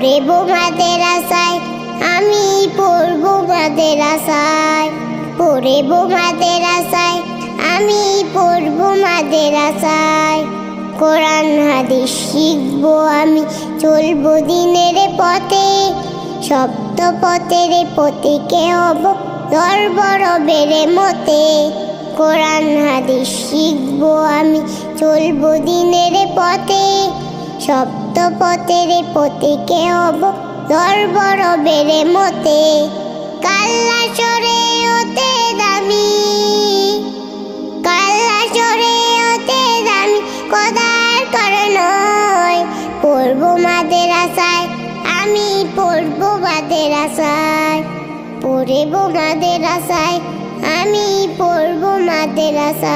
পড়ব মাদ্রাসায়, আমি পড়ব মাদ্রাসায়, পড়ব মাদ্রাসায়, আমি পড়ব মাদ্রাসায়। কোরআন হাদিস শিখব আমি, চলব দিনের পথে, সপ্ত পথের পথিকে হব ধরব রবের মতে। কোরআন হাদিস শিখব আমি, চলব দিনের পথে, সপ্ত পথের পথিকে হব ধরব রবের মতে। কাল্লা সরে হতে দামি, কাল্লা সরে হতে দামি খোদার করনয়। পড়ব মাদ্রাসায়, আমি পড়ব মাদ্রাসায়, পড়ব মাদ্রাসায়, আমি পড়ব মাদ্রাসায়।